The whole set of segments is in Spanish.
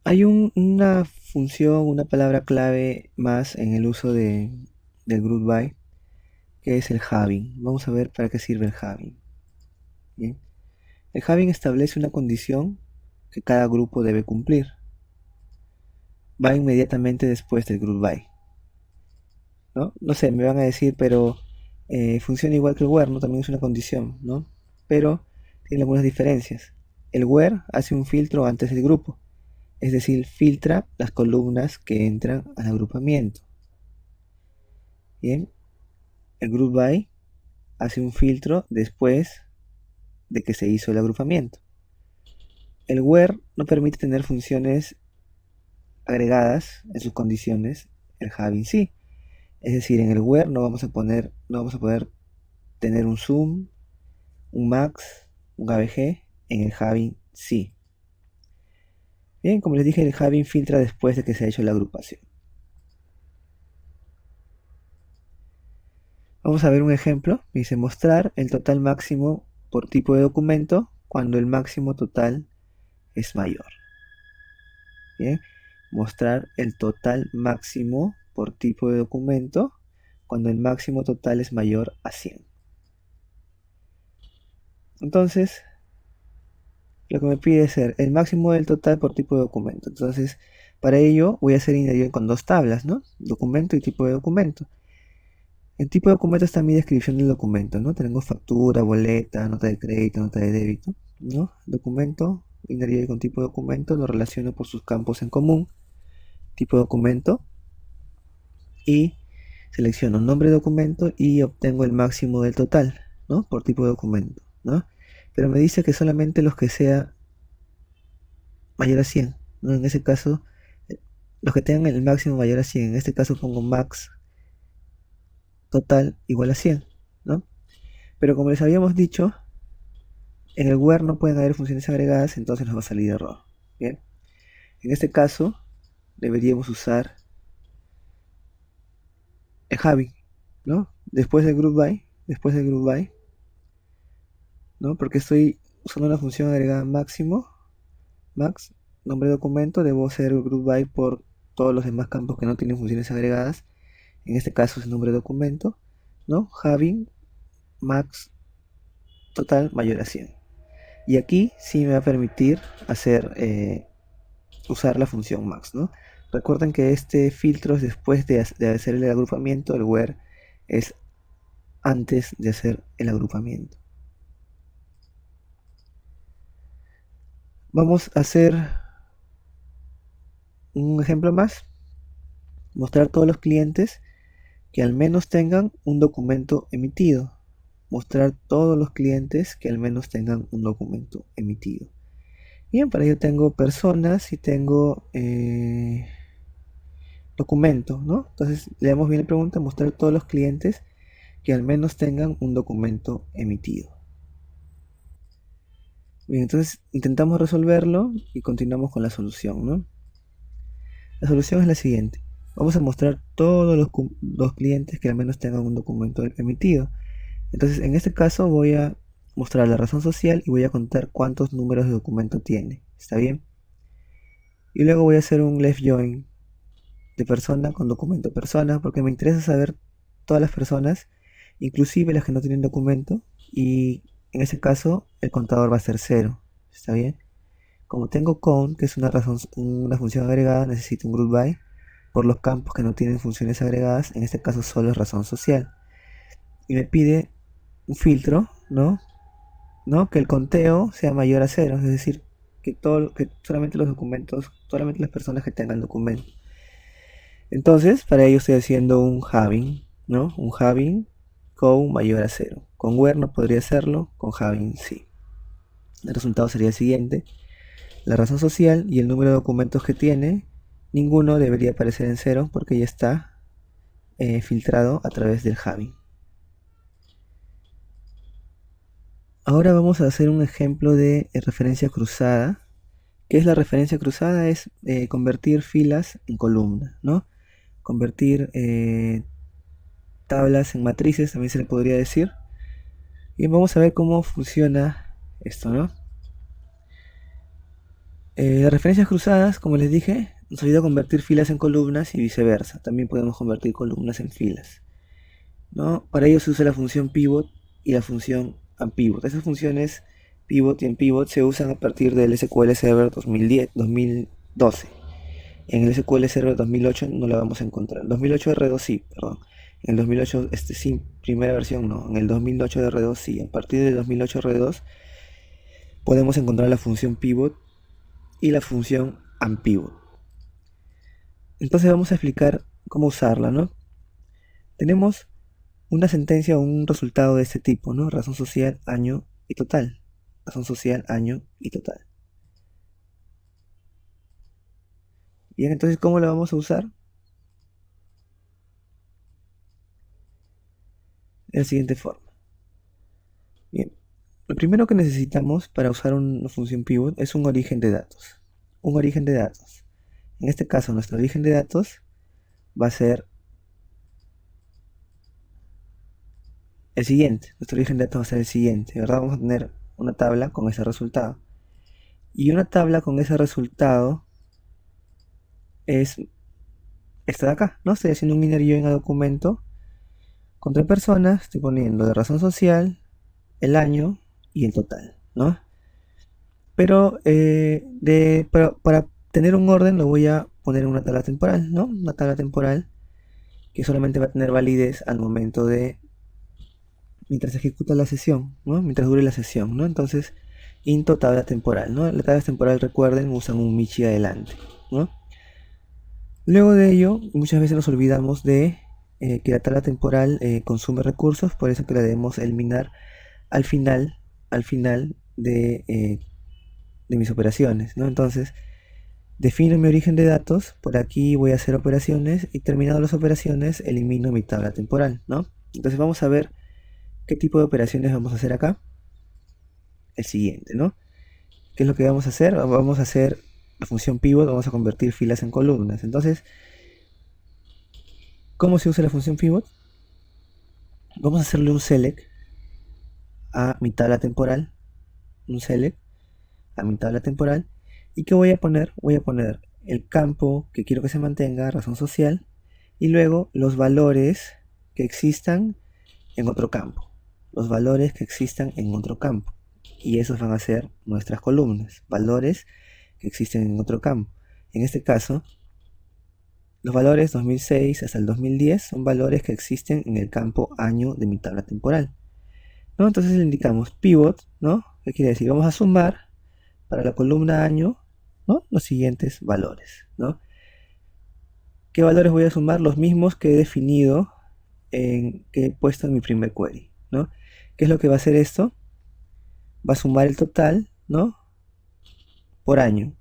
Hay una función, una palabra clave más en el uso del group by, que es el having. Vamos a ver para qué sirve el having. Bien. El having establece una condición que cada grupo debe cumplir. Va inmediatamente después del group by. ¿No? No sé, me van a decir, pero funciona igual que el where, ¿no? También es una condición, ¿no? Pero tiene algunas diferencias. El where hace un filtro antes del grupo, es decir, filtra las columnas que entran al agrupamiento. Bien, el group by hace un filtro después de que se hizo el agrupamiento. El where no permite tener funciones agregadas en sus condiciones, el having sí. Es decir, en el where no vamos a poder tener un zoom, un max, un ABG, en el having sí. Bien, como les dije, el having filtra después de que se ha hecho la agrupación. Vamos a ver un ejemplo. Dice mostrar el total máximo por tipo de documento cuando el máximo total es mayor. Bien, mostrar el total máximo por tipo de documento cuando el máximo total es mayor a 100. Entonces, lo que me pide es ser el máximo del total por tipo de documento. Entonces, para ello voy a hacer indebido con dos tablas, ¿no? Documento y tipo de documento. El tipo de documento está mi descripción del documento, ¿no? Tenemos factura, boleta, nota de crédito, nota de débito, ¿no? Documento, indebido con tipo de documento, lo relaciono por sus campos en común, tipo de documento, y selecciono nombre de documento y obtengo el máximo del total, ¿no? Por tipo de documento, ¿no? Pero me dice que solamente los que sea mayor a 100, ¿no? En ese caso, los que tengan el máximo mayor a 100, en este caso pongo max total igual a 100, ¿no? Pero como les habíamos dicho, en el where no pueden haber funciones agregadas, entonces nos va a salir error. Bien, en este caso deberíamos usar el having, ¿no? Después del group by, ¿no? Porque estoy usando una función agregada máximo, max, nombre de documento, debo hacer el group by por todos los demás campos que no tienen funciones agregadas. En este caso es el nombre de documento, ¿no? Having max total mayor a 100. Y aquí sí me va a permitir hacer usar la función max, ¿no? Recuerden que este filtro es después de hacer el agrupamiento, el where es antes de hacer el agrupamiento. Vamos a hacer un ejemplo más, mostrar todos los clientes que al menos tengan un documento emitido. Mostrar todos los clientes que al menos tengan un documento emitido. Bien, para ello tengo personas y tengo documentos, ¿no? Entonces le damos bien la pregunta, mostrar todos los clientes que al menos tengan un documento emitido. Bien, entonces intentamos resolverlo y continuamos con la solución, ¿no? La solución es la siguiente. Vamos a mostrar todos los clientes que al menos tengan un documento emitido. Entonces, en este caso voy a mostrar la razón social y voy a contar cuántos números de documento tiene. ¿Está bien? Y luego voy a hacer un left join de persona con documento persona porque me interesa saber todas las personas, inclusive las que no tienen documento, y en ese caso el contador va a ser 0. ¿Está bien? Como tengo count, que es una función agregada, necesito un group by por los campos que no tienen funciones agregadas, en este caso solo es razón social. Y me pide un filtro, ¿no? ¿No? Que el conteo sea mayor a 0, es decir, que solamente los documentos, solamente las personas que tengan documento. Entonces, para ello estoy haciendo un having, ¿no? Un having con mayor a 0. Con where no podría hacerlo, con having sí. El resultado sería el siguiente. La razón social y el número de documentos que tiene, ninguno debería aparecer en 0 porque ya está filtrado a través del having. Ahora vamos a hacer un ejemplo de referencia cruzada. ¿Qué es la referencia cruzada? Es convertir filas en columnas, ¿no? Convertir tablas en matrices, también se le podría decir. Y vamos a ver cómo funciona esto, ¿no? Las referencias cruzadas, como les dije, nos ayuda a convertir filas en columnas y viceversa. También podemos convertir columnas en filas, ¿no? Para ello se usa la función pivot y la función unpivot. Esas funciones pivot y unpivot se usan a partir del SQL Server 2012. En el SQL Server 2008 no la vamos a encontrar. 2008 R2 sí, perdón. En el 2008 sí, primera versión no. En el 2008 R2 sí. A partir del 2008 R2 podemos encontrar la función pivot y la función unpivot. Entonces vamos a explicar cómo usarla, ¿no? Tenemos una sentencia o un resultado de este tipo, ¿no? Razón social, año y total. Razón social, año y total. Bien, entonces, ¿cómo la vamos a usar? De la siguiente forma. Bien, lo primero que necesitamos para usar una función pivot es un origen de datos. Un origen de datos. En este caso, nuestro origen de datos va a ser el siguiente. Nuestro origen de datos va a ser el siguiente, ¿verdad? Vamos a tener una tabla con ese resultado. Y una tabla con ese resultado es esta de acá, ¿no? Estoy haciendo un inner join a documento con 3 personas, estoy poniendo de razón social, el año y el total, ¿no? Pero para tener un orden lo voy a poner en una tabla temporal, ¿no? Una tabla temporal que solamente va a tener validez al momento de mientras ejecuta la sesión, ¿no? Mientras dure la sesión, ¿no? Entonces, into tabla temporal, ¿no? La tabla temporal, recuerden, usan un Michi adelante, ¿no? Luego de ello, muchas veces nos olvidamos de que la tabla temporal consume recursos, por eso que la debemos eliminar al final de mis operaciones, ¿no? Entonces, defino mi origen de datos, por aquí voy a hacer operaciones y terminado las operaciones elimino mi tabla temporal, ¿no? Entonces vamos a ver qué tipo de operaciones vamos a hacer acá. El siguiente, ¿no? ¿Qué es lo que vamos a hacer? Vamos a hacer la función pivot, vamos a convertir filas en columnas. Entonces, ¿cómo se usa la función pivot? Vamos a hacerle un select a mi tabla temporal, un select a mi tabla temporal. ¿Y qué voy a poner? Voy a poner el campo que quiero que se mantenga, razón social, y luego los valores que existan en otro campo. Los valores que existan en otro campo. Y esos van a ser nuestras columnas. Valores que existen en otro campo. En este caso, los valores 2006 hasta el 2010 son valores que existen en el campo año de mi tabla temporal, ¿no? Entonces le indicamos pivot, ¿no? ¿Qué quiere decir? Vamos a sumar para la columna año, ¿no? Los siguientes valores, ¿no? ¿Qué valores voy a sumar? Los mismos que he definido, que he puesto en mi primer query, ¿no? ¿Qué es lo que va a hacer esto? Va a sumar el total, ¿no? Por año,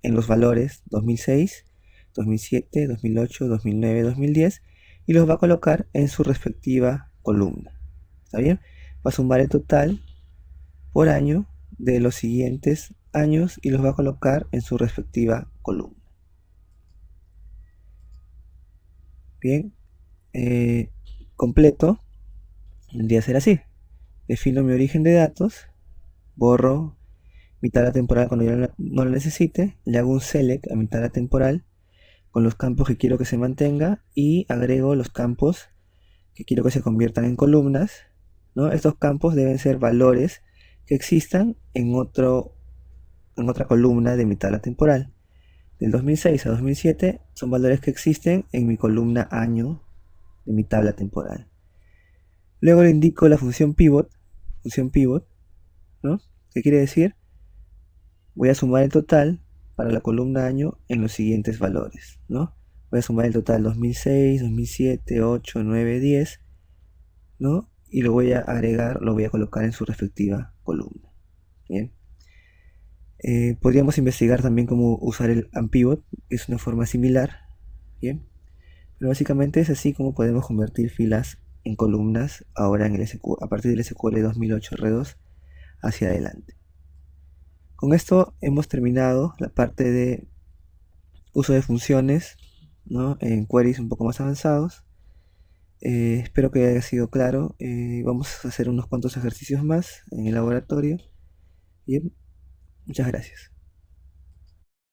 en los valores 2006, 2007, 2008, 2009, 2010 y los va a colocar en su respectiva columna. ¿Está bien? Va a sumar el total por año de los siguientes años y los va a colocar en su respectiva columna. Bien, completo tendría que ser así. Defino mi origen de datos, borro mi tabla temporal cuando ya no la necesite, le hago un select a mi tabla temporal con los campos que quiero que se mantenga y agrego los campos que quiero que se conviertan en columnas, ¿no? Estos campos deben ser valores que existan en otra columna de mi tabla temporal. Del 2006 a 2007 son valores que existen en mi columna año de mi tabla temporal. Luego le indico la función pivot, ¿no? ¿Qué quiere decir? Voy a sumar el total para la columna año en los siguientes valores, ¿no? Voy a sumar el total 2006, 2007, 8, 9, 10, ¿no? Y lo voy a agregar, lo voy a colocar en su respectiva columna. Bien. Podríamos investigar también cómo usar el unpivot, que es una forma similar. Bien. Pero básicamente es así como podemos convertir filas en columnas ahora en el a partir del SQL 2008 R2 hacia adelante. Con esto hemos terminado la parte de uso de funciones, ¿no? En queries un poco más avanzados. Espero que haya sido claro. Vamos a hacer unos cuantos ejercicios más en el laboratorio. Bien, muchas gracias.